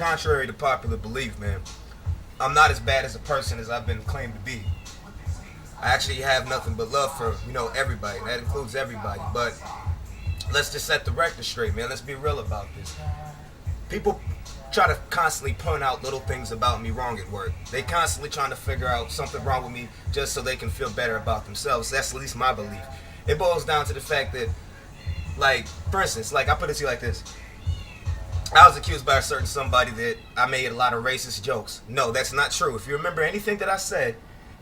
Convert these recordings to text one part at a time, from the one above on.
contrary to popular belief, man, I'm not as bad as a person as I've been claimed to be. I actually have nothing but love for, everybody. That includes everybody. But let's just set the record straight, man. Let's be real about this. People try to constantly point out little things about me wrong at work. They constantly trying to figure out something wrong with me just so they can feel better about themselves. That's at least my belief. It boils down to the fact that, like, for instance, like, I put it to you like this. I was accused by a certain somebody that I made a lot of racist jokes. No, that's not true. If you remember anything that I said,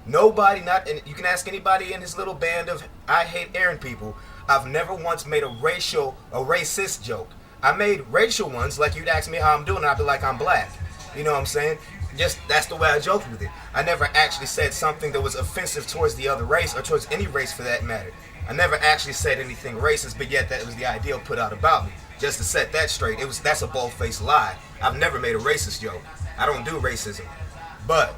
nobody, and you can ask anybody in this little band of I hate Aaron people, I've never once made a racist joke. I made racial ones, like you'd ask me how I'm doing, I'd be like, I'm black. You know what I'm saying? Just, that's the way I joked with it. I never actually said something that was offensive towards the other race, or towards any race for that matter. I never actually said anything racist, but yet that was the ideal put out about me. Just to set that straight, that's a bold-faced lie. I've never made a racist joke. I don't do racism. But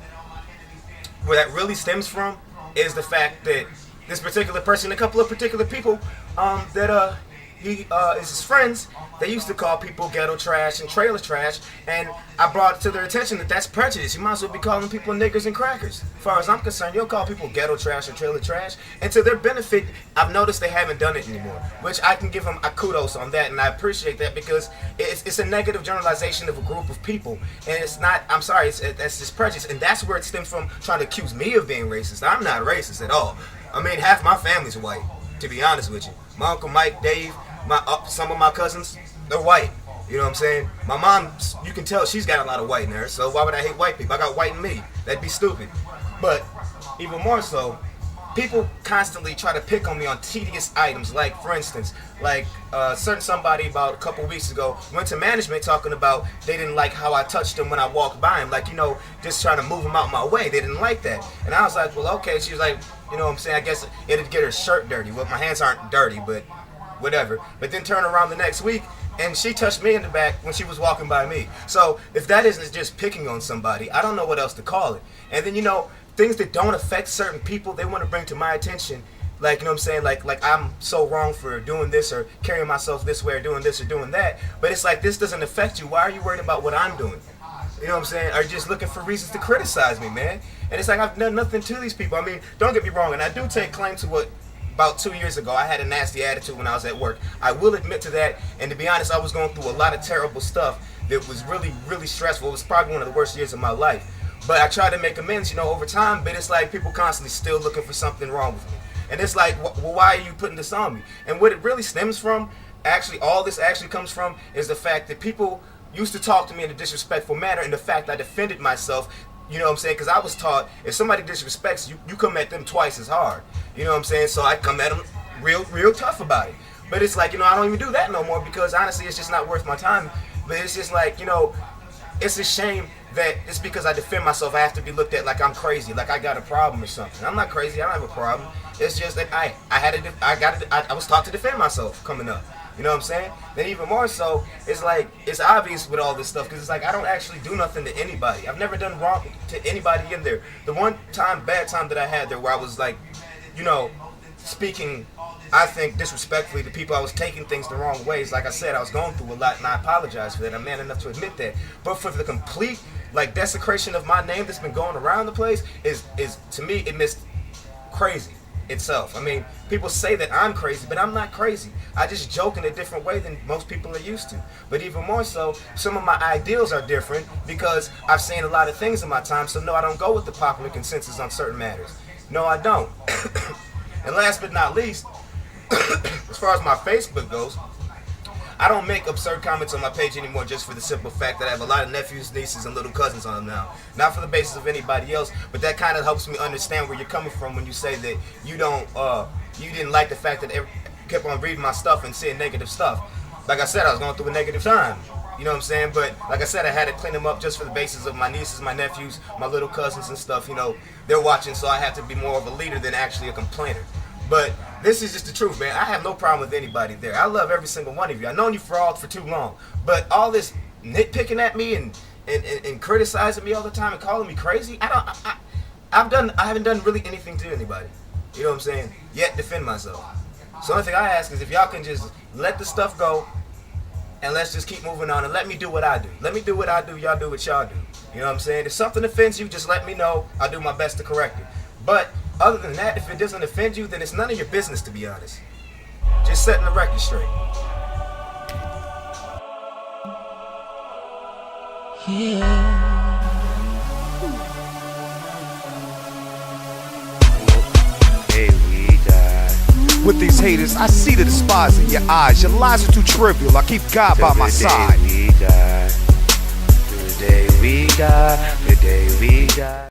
where that really stems from is the fact that this particular person, a couple of particular people that he is his friends, they used to call people ghetto trash and trailer trash, and I brought it to their attention that that's prejudice. You might as well be calling people niggers and crackers. As far as I'm concerned, you'll call people ghetto trash and trailer trash, and to their benefit, I've noticed they haven't done it anymore, which I can give them a kudos on that, and I appreciate that because it's a negative generalization of a group of people, and it's not, I'm sorry, that's just prejudice, and that's where it stems from, trying to accuse me of being racist. I'm not racist at all. I mean, half my family's white, to be honest with you. My Uncle Mike, Dave, some of my cousins, they're white. You know what I'm saying? My mom, you can tell she's got a lot of white in her, so why would I hate white people? I got white in me. That'd be stupid. But even more so, people constantly try to pick on me on tedious items. Like, for instance, like certain somebody about a couple weeks ago went to management talking about they didn't like how I touched them when I walked by him. Like, just trying to move them out my way. They didn't like that. And I was like, well, okay. She was like, you know what I'm saying? I guess it'd get her shirt dirty. Well, my hands aren't dirty, but whatever. But then turn around the next week, and she touched me in the back when she was walking by me. So if that isn't just picking on somebody, I don't know what else to call it. And then, things that don't affect certain people, they want to bring to my attention. Like, you know what I'm saying? Like I'm so wrong for doing this or carrying myself this way or doing this or doing that. But it's like, this doesn't affect you. Why are you worried about what I'm doing? You know what I'm saying? Are you just looking for reasons to criticize me, man? And it's like, I've done nothing to these people. I mean, don't get me wrong. And I do take claim to what, about 2 years ago, I had a nasty attitude when I was at work. I will admit to that. And to be honest, I was going through a lot of terrible stuff that was really, really stressful. It was probably one of the worst years of my life. But I tried to make amends, over time. But it's like people constantly still looking for something wrong with me. And it's like, well, why are you putting this on me? And what it really stems from, actually, all this actually comes from, is the fact that people used to talk to me in a disrespectful manner, and the fact I defended myself. You know what I'm saying? Because I was taught, if somebody disrespects you, you come at them twice as hard. You know what I'm saying? So I come at them real tough about it. But it's like, I don't even do that no more because honestly, it's just not worth my time. But it's just like, it's a shame that it's because I defend myself, I have to be looked at like I'm crazy, like I got a problem or something. I'm not crazy. I don't have a problem. It's just that I was taught to defend myself coming up. You know what I'm saying? Then even more so, it's like, it's obvious with all this stuff, because it's like, I don't actually do nothing to anybody. I've never done wrong to anybody in there. The one bad time that I had there where I was like, speaking, I think, disrespectfully to people, I was taking things the wrong ways. Like I said, I was going through a lot, and I apologize for that. I'm man enough to admit that. But for the complete, desecration of my name that's been going around the place is to me, it missed crazy itself. I mean, people say that I'm crazy, but I'm not crazy. I just joke in a different way than most people are used to. But even more so, some of my ideals are different because I've seen a lot of things in my time, so no, I don't go with the popular consensus on certain matters. No, I don't. And last but not least, as far as my Facebook goes, I don't make absurd comments on my page anymore just for the simple fact that I have a lot of nephews, nieces, and little cousins on them now. Not for the basis of anybody else, but that kind of helps me understand where you're coming from when you say that you didn't like the fact that kept on reading my stuff and seeing negative stuff. Like I said, I was going through a negative time. You know what I'm saying? But like I said, I had to clean them up just for the basis of my nieces, my nephews, my little cousins and stuff. They're watching, so I have to be more of a leader than actually a complainer. But this is just the truth, man. I have no problem with anybody there. I love every single one of you. I've known you for too long. But all this nitpicking at me and criticizing me all the time and calling me crazy, I haven't done really anything to anybody. You know what I'm saying? Yet defend myself. So the only thing I ask is if y'all can just let the stuff go and let's just keep moving on and let me do what I do. Let me do what I do, y'all do what y'all do. You know what I'm saying? If something offends you, just let me know. I'll do my best to correct it. But other than that, if it doesn't offend you, then it's none of your business, to be honest. Just setting the record straight. Yeah. With these haters, I see the despise in your eyes. Your lies are too trivial. I keep God by my side. The day we die, the day we die.